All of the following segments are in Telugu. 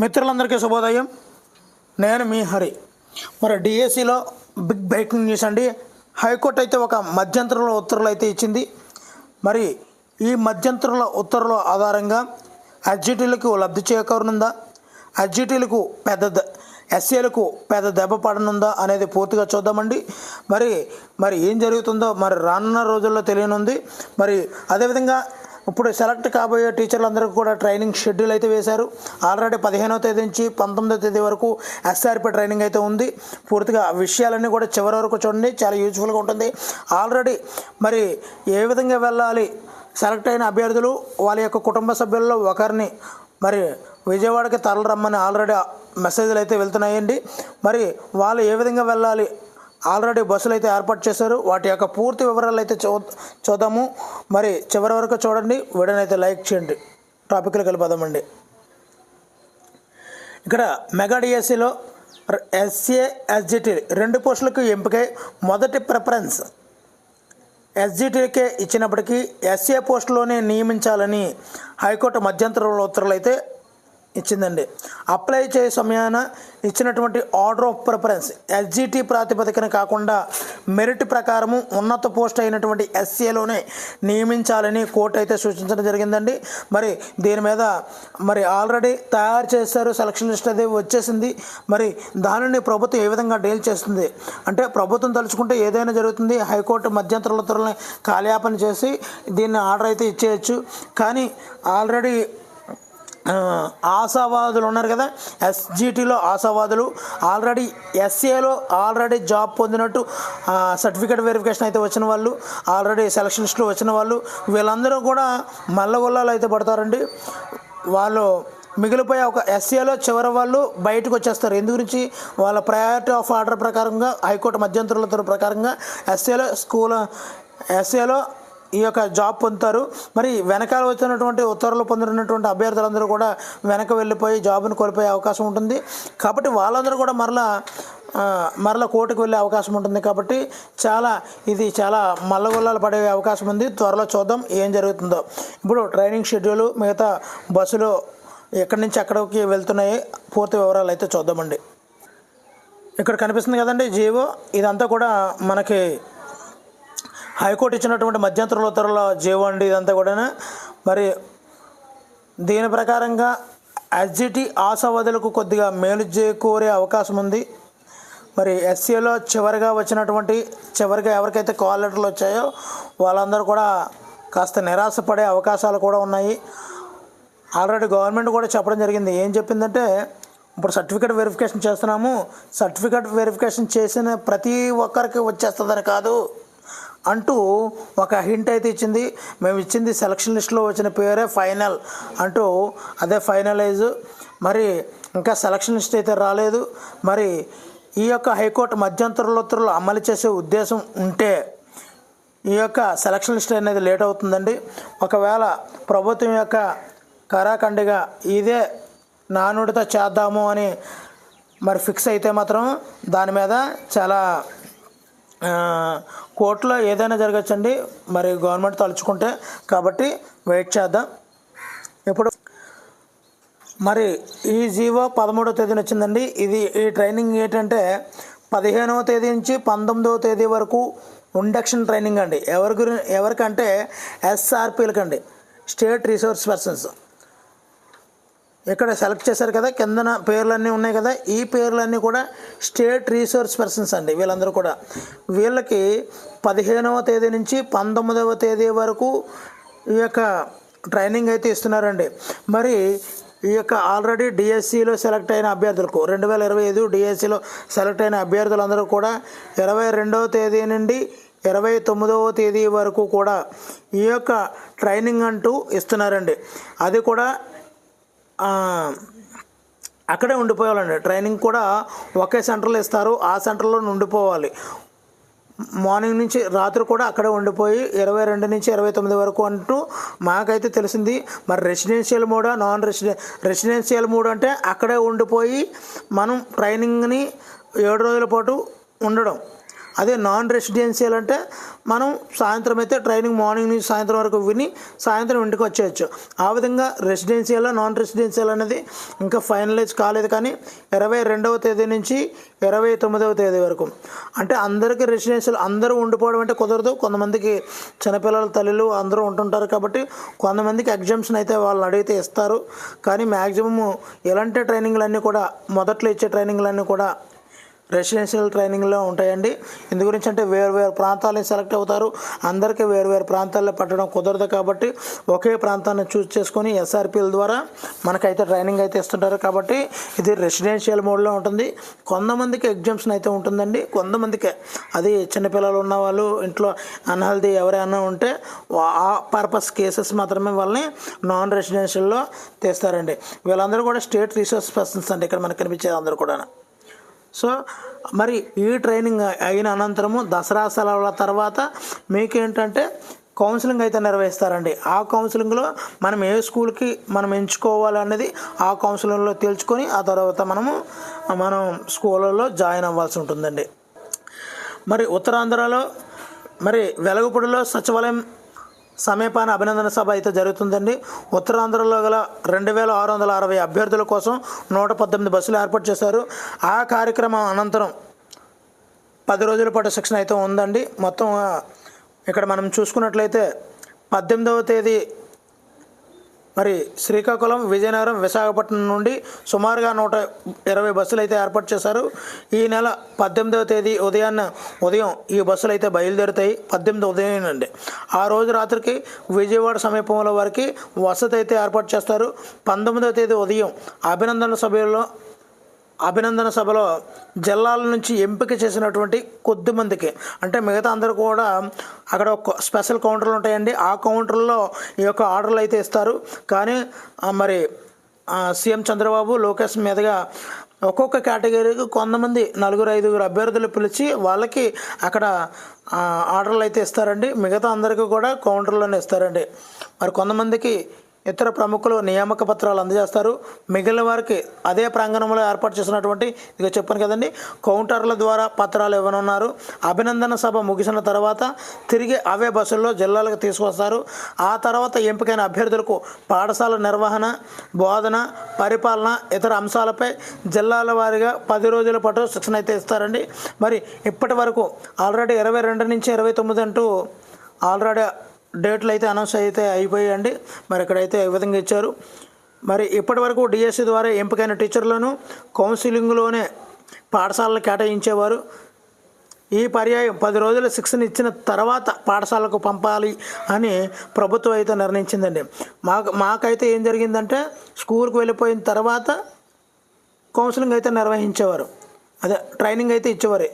మిత్రులందరికీ శుభోదయం. నేను మీ హరి. మరి డిఎస్సిలో బిగ్ బ్రేకింగ్ న్యూస్ అండి. హైకోర్టు అయితే ఒక మధ్యంతర ఉత్తర్వులు అయితే ఇచ్చింది. మరి ఈ మధ్యంతర ఉత్తర్వుల ఆధారంగా ఎస్జిటీలకు లబ్ధి చేకూరనుందా, ఎస్జిటీలకు ఎస్సీలకు పెద్ద దెబ్బ పడనుందా అనేది పూర్తిగా చూద్దామండి. మరి ఏం జరుగుతుందో మరి రానున్న రోజుల్లో తెలియనుంది. మరి అదేవిధంగా ఇప్పుడు సెలెక్ట్ కాబోయే టీచర్లందరికీ కూడా ట్రైనింగ్ షెడ్యూల్ అయితే వేశారు. ఆల్రెడీ 15వ తేదీ నుంచి 19వ తేదీ వరకు ఎస్ఆర్పి ట్రైనింగ్ అయితే ఉంది. పూర్తిగా విషయాలన్నీ కూడా చివరి వరకు చూడండి, చాలా యూజ్ఫుల్గా ఉంటుంది. ఆల్రెడీ మరి ఏ విధంగా వెళ్ళాలి, సెలెక్ట్ అయిన అభ్యర్థులు వాళ్ళ యొక్క కుటుంబ సభ్యుల్లో ఒకరిని మరి విజయవాడకి తరలిరమ్మని ఆల్రెడీ మెసేజ్లు అయితే వెళ్తున్నాయండి. మరి వాళ్ళు ఏ విధంగా వెళ్ళాలి, ఆల్రెడీ బస్సులు అయితే ఏర్పాటు చేశారు. వాటి యొక్క పూర్తి వివరాలు అయితే చూద్దాము. మరి చివరి వరకు చూడండి, వీడియోని అయితే లైక్ చేయండి. టాపిక్లోకి వెళ్ళిపోదామండి. ఇక్కడ మెగా డిఎస్సిలో ఎస్ఏ ఎస్జిటి 2 పోస్టులకు ఎంపికై మొదటి ప్రిఫరెన్స్ ఎస్జిటికే ఇచ్చినప్పటికీ ఎస్ఏ పోస్టులోనే నియమించాలని హైకోర్టు మధ్యంతర ఉత్తర్వులు అయితే ఇచ్చిందండి. అప్లై చేసే సమయాన ఇచ్చినటువంటి ఆర్డర్ ఆఫ్ ప్రిఫరెన్స్ ఎస్జిటి ప్రాతిపదికన కాకుండా మెరిట్ ప్రకారము ఉన్నత పోస్ట్ అయినటువంటి ఎస్ఏలోనే నియమించాలని కోర్టు అయితే సూచించడం జరిగిందండి. మరి దీని మీద మరి ఆల్రెడీ తయారు చేశారు, సెలక్షన్ లిస్ట్ అది వచ్చేసింది. మరి దానిని ప్రభుత్వం ఏ విధంగా డీల్ చేస్తుంది అంటే, ప్రభుత్వం తలుచుకుంటే ఏదైనా జరుగుతుంది. హైకోర్టు మధ్యంతర ఉత్తర్వులని కాలయాపన చేసి దీన్ని ఆర్డర్ అయితే ఇచ్చేయచ్చు. కానీ ఆల్రెడీ ఆశావాదులు ఉన్నారు కదా, ఎస్జిటిలో ఆశావాదులు ఆల్రెడీ ఎస్ఏలో ఆల్రెడీ జాబ్ పొందినట్టు సర్టిఫికేట్ వెరిఫికేషన్ అయితే వచ్చిన వాళ్ళు, ఆల్రెడీ సెలక్షన్ లిస్టులో వచ్చిన వాళ్ళు, వీళ్ళందరూ కూడా మల్లగొల్లాలు అయితే పడతారండి. వాళ్ళు మిగిలిపోయే ఒక ఎస్ఏలో చివరి వాళ్ళు బయటకు వచ్చేస్తారు. ఎందు గురించి వాళ్ళ ప్రయారిటీ ఆఫ్ ఆర్డర్ ప్రకారంగా హైకోర్టు మధ్యంతరుల ప్రకారంగా ఎస్ఏలో ఈ యొక్క జాబ్ పొందుతారు. మరి వెనకాల వచ్చినటువంటి ఉత్తర్వులు పొందినటువంటి అభ్యర్థులందరూ కూడా వెనక వెళ్ళిపోయి జాబ్ను కోల్పోయే అవకాశం ఉంటుంది. కాబట్టి వాళ్ళందరూ కూడా మరలా కోర్టుకు వెళ్ళే అవకాశం ఉంటుంది. కాబట్టి ఇది చాలా మల్లగొల్లాలు పడే అవకాశం ఉంది. త్వరలో చూద్దాం ఏం జరుగుతుందో. ఇప్పుడు ట్రైనింగ్ షెడ్యూలు, మిగతా బస్సులు ఎక్కడి నుంచి ఎక్కడికి వెళ్తున్నాయి, పూర్తి వివరాలు అయితే చూద్దామండి. ఇక్కడ కనిపిస్తుంది కదండి జీవో, ఇదంతా కూడా మనకి హైకోర్టు ఇచ్చినటువంటి మధ్యంతర ఉత్తర్వుల జీవో అండి ఇదంతా కూడా. మరి దీని ప్రకారంగా ఎస్జిటి ఆశావాదులకు కొద్దిగా మేలు చేకూరే అవకాశం ఉంది. మరి ఎస్సీలో చివరిగా ఎవరికైతే కాల్ లెటర్లు వచ్చాయో వాళ్ళందరూ కూడా కాస్త నిరాశపడే అవకాశాలు కూడా ఉన్నాయి. ఆల్రెడీ గవర్నమెంట్ కూడా చెప్పడం జరిగింది. ఏం చెప్పిందంటే, ఇప్పుడు సర్టిఫికేట్ వెరిఫికేషన్ చేస్తున్నాము, సర్టిఫికేట్ వెరిఫికేషన్ చేసిన ప్రతి ఒక్కరికి వచ్చేస్తుందని కాదు అంటూ ఒక హింట్ అయితే ఇచ్చింది. మేము ఇచ్చింది సెలక్షన్ లిస్టులో వచ్చిన పేరే ఫైనల్ అంటూ, అదే ఫైనలైజ్. మరి ఇంకా సెలక్షన్ లిస్ట్ అయితే రాలేదు. మరి ఈ యొక్క హైకోర్టు మధ్యంతర ఉత్తర్వులు అమలు చేసే ఉద్దేశం ఉంటే ఈ యొక్క సెలక్షన్ లిస్ట్ అనేది లేట్ అవుతుందండి. ఒకవేళ ప్రభుత్వం యొక్క కరాఖండిగా ఇదే నానుడితో చేద్దాము అని మరి ఫిక్స్ అయితే మాత్రం దాని మీద చాలా కోర్టులో ఏదైనా జరగచ్చండి. మరి గవర్నమెంట్ తలుచుకుంటే. కాబట్టి వెయిట్ చేద్దాం. ఇప్పుడు మరి ఈ జీవో 13వ తేదీన వచ్చిందండి. ఈ ట్రైనింగ్ ఏంటంటే 15వ తేదీ నుంచి 19వ తేదీ వరకు ఇండక్షన్ ట్రైనింగ్ అండి. ఎవరికంటే ఎస్ఆర్పీలకండి, స్టేట్ రిసోర్స్ పర్సన్స్. ఇక్కడ సెలెక్ట్ చేశారు కదా, కిందన పేర్లన్నీ ఉన్నాయి కదా, ఈ పేర్లన్నీ కూడా స్టేట్ రిసోర్స్ పర్సన్స్ అండి. వీళ్ళందరూ కూడా వీళ్ళకి 15వ తేదీ నుంచి 19వ తేదీ వరకు ఈ యొక్క ట్రైనింగ్ అయితే ఇస్తున్నారండి. మరి ఈ యొక్క ఆల్రెడీ డిఎస్సిలో సెలెక్ట్ అయిన అభ్యర్థులకు 2025 డిఎస్సిలో సెలెక్ట్ అయిన అభ్యర్థులందరూ కూడా 22వ తేదీ నుండి 29వ తేదీ వరకు కూడా ఈ యొక్క ట్రైనింగ్ అంటూ ఇస్తున్నారండి. అది కూడా అక్కడే ఉండిపోవాలండి. ట్రైనింగ్ కూడా ఒకే సెంటర్లో ఇస్తారు, ఆ సెంటర్లో ఉండిపోవాలి. మార్నింగ్ నుంచి రాత్రి కూడా అక్కడే ఉండిపోయి 22 నుంచి 29 వరకు అంటూ మాకైతే తెలిసింది. మరి రెసిడెన్షియల్ మోడా, నాన్ రెసిడెన్షియల్ మోడ్ అంటే అక్కడే ఉండిపోయి మనం ట్రైనింగ్ని 7 రోజుల పాటు ఉండడం. అదే నాన్ రెసిడెన్షియల్ అంటే మనం సాయంత్రం అయితే ట్రైనింగ్ మార్నింగ్ నుంచి సాయంత్రం వరకు విని సాయంత్రం ఇంటికి వచ్చేయచ్చు. ఆ విధంగా రెసిడెన్షియల్ నాన్ రెసిడెన్షియల్ అనేది ఇంకా ఫైనలైజ్ కాలేదు, కానీ 22వ తేదీ నుంచి 29వ తేదీ వరకు. అంటే అందరికీ రెసిడెన్షియల్ అందరూ ఉండిపోవడం అంటే కుదరదు. కొంతమందికి చిన్నపిల్లల తల్లులు అందరూ ఉంటుంటారు కాబట్టి కొంతమందికి ఎగ్జామ్షన్ అయితే వాళ్ళని అడిగితే ఇస్తారు. కానీ మ్యాక్సిమము ఇలాంటి ట్రైనింగ్లన్నీ కూడా మొదట్లో ఇచ్చే ట్రైనింగ్లన్నీ కూడా రెసిడెన్షియల్ ట్రైనింగ్లో ఉంటాయండి. ఇందు గురించి అంటే వేరు ప్రాంతాలను సెలెక్ట్ అవుతారు. అందరికీ వేరు ప్రాంతాల్లో పట్టడం కుదరదు కాబట్టి ఒకే ప్రాంతాన్ని చూస్ చేసుకొని ఎస్ఆర్పీల ద్వారా మనకైతే ట్రైనింగ్ అయితే ఇస్తుంటారు. కాబట్టి ఇది రెసిడెన్షియల్ మోడ్లో ఉంటుంది. కొంతమందికి ఎగ్జామ్షన్ అయితే ఉంటుందండి, కొంతమందికే అది చిన్నపిల్లలు ఉన్నవాళ్ళు ఇంట్లో అన్హెల్దీ ఎవరైనా ఉంటే ఆ పర్పస్ కేసెస్ మాత్రమే వాళ్ళని నాన్ రెసిడెన్షియల్లో తీస్తారండి. వీళ్ళందరూ కూడా స్టేట్ రీసోర్స్ పర్సన్స్ అండి ఇక్కడ మనకు కనిపించేది అందరూ కూడా. సో మరి ఈ ట్రైనింగ్ అయిన అనంతరము దసరా సెలవుల తర్వాత మీకేంటంటే కౌన్సిలింగ్ అయితే నిర్వహిస్తారండి. ఆ కౌన్సిలింగ్లో మనం ఏ స్కూల్కి మనం ఎంచుకోవాలనేది ఆ కౌన్సిలింగ్లో తేల్చుకొని ఆ తర్వాత మనం స్కూళ్ళలో జాయిన్ అవ్వాల్సి ఉంటుందండి. మరి ఉత్తరాంధ్రలో మరి వెలగపూడిలో సచివాలయం సమీపాన అభినందన సభ అయితే జరుగుతుందండి. ఉత్తరాంధ్రలో గల 2660 అభ్యర్థుల కోసం 118 బస్సులు ఏర్పాటు చేశారు. ఆ కార్యక్రమం అనంతరం 10 రోజుల పాటు శిక్షణ అయితే ఉందండి. మొత్తం ఇక్కడ మనం చూసుకున్నట్లయితే 18వ తేదీ మరి శ్రీకాకుళం, విజయనగరం, విశాఖపట్నం నుండి సుమారుగా 120 బస్సులు అయితే ఏర్పాటు చేశారు. ఈ నెల 18వ తేదీ ఉదయం ఈ బస్సులు అయితే బయలుదేరుతాయి. 18 ఉదయం అండి. ఆ రోజు రాత్రికి విజయవాడ సమీపంలో వారికి వసతి అయితే ఏర్పాటు చేస్తారు. 19వ తేదీ ఉదయం అభినందన సభలో జిల్లాల నుంచి ఎంపిక చేసినటువంటి కొద్ది మందికి, అంటే మిగతా అందరూ కూడా అక్కడ ఒక స్పెషల్ కౌంటర్లు ఉంటాయండి. ఆ కౌంటర్లో ఈ యొక్క ఆర్డర్లు అయితే ఇస్తారు. కానీ మరి సీఎం చంద్రబాబు లోకేష్ మీదుగా ఒక్కొక్క కేటగిరీకి కొంతమంది 4-5 అభ్యర్థులు పిలిచి వాళ్ళకి అక్కడ ఆర్డర్లు అయితే ఇస్తారండి. మిగతా అందరికీ కూడా కౌంటర్లోనే ఇస్తారండి. మరి కొంతమందికి ఇతర ప్రముఖులు నియామక పత్రాలు అందజేస్తారు. మిగిలిన వారికి అదే ప్రాంగణంలో ఏర్పాటు చేసినటువంటి ఇక చెప్పాను కదండి కౌంటర్ల ద్వారా పత్రాలు ఇవ్వనున్నారు. అభినందన సభ ముగిసిన తర్వాత తిరిగి అవే బస్సుల్లో జిల్లాలకు తీసుకొస్తారు. ఆ తర్వాత ఎంపికైన అభ్యర్థులకు పాఠశాల నిర్వహణ, బోధన, పరిపాలన ఇతర అంశాలపై జిల్లాల వారీగా 10 రోజుల పాటు శిక్షణ అయితే ఇస్తారండి. మరి ఇప్పటి వరకు ఆల్రెడీ 22 నుంచి 29 అంటూ ఆల్రెడీ డేట్లు అయితే అనౌన్స్ అయితే అయిపోయాయండి. మరి ఇక్కడైతే ఈ విధంగా ఇచ్చారు. మరి ఇప్పటి వరకు డిఎస్సి ద్వారా ఎంపికైన టీచర్లను కౌన్సిలింగ్లోనే పాఠశాలలు కేటాయించేవారు. ఈ పర్యాయం 10 రోజుల శిక్షణ ఇచ్చిన తర్వాత పాఠశాలకు పంపాలి అని ప్రభుత్వం అయితే నిర్ణయించిందండి. మాకైతే ఏం జరిగిందంటే స్కూల్కి వెళ్ళిపోయిన తర్వాత కౌన్సిలింగ్ అయితే నిర్వహించేవారు, అదే ట్రైనింగ్ అయితే ఇచ్చేవారు.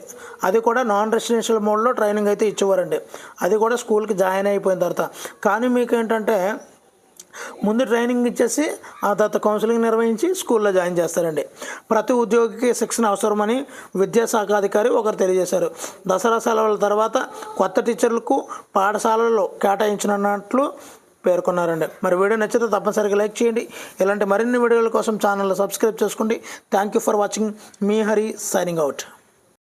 అది కూడా నాన్ రెసిడెన్షియల్ మోడ్లో ట్రైనింగ్ అయితే ఇచ్చేవారండి. అది కూడా స్కూల్కి జాయిన్ అయిపోయిన తర్వాత. కానీ మీకు ఏంటంటే ముందు ట్రైనింగ్ ఇచ్చేసి ఆ తర్వాత కౌన్సిలింగ్ నిర్వహించి స్కూల్లో జాయిన్ చేస్తారండి. ప్రతి ఉద్యోగికి శిక్షణ అవసరమని విద్యాశాఖ అధికారి ఒకరు తెలియజేశారు. దసరా సెలవుల తర్వాత కొత్త టీచర్లకు పాఠశాలల్లో కేటాయించనున్నట్లు పేర్కొన్నారండి. మరి వీడియో నచ్చితే తప్పనిసరిగా లైక్ చేయండి. ఇలాంటి మరిన్ని వీడియోల కోసం ఛానల్ సబ్స్క్రైబ్ చేసుకోండి. Thank you for watching. Me Hari signing out.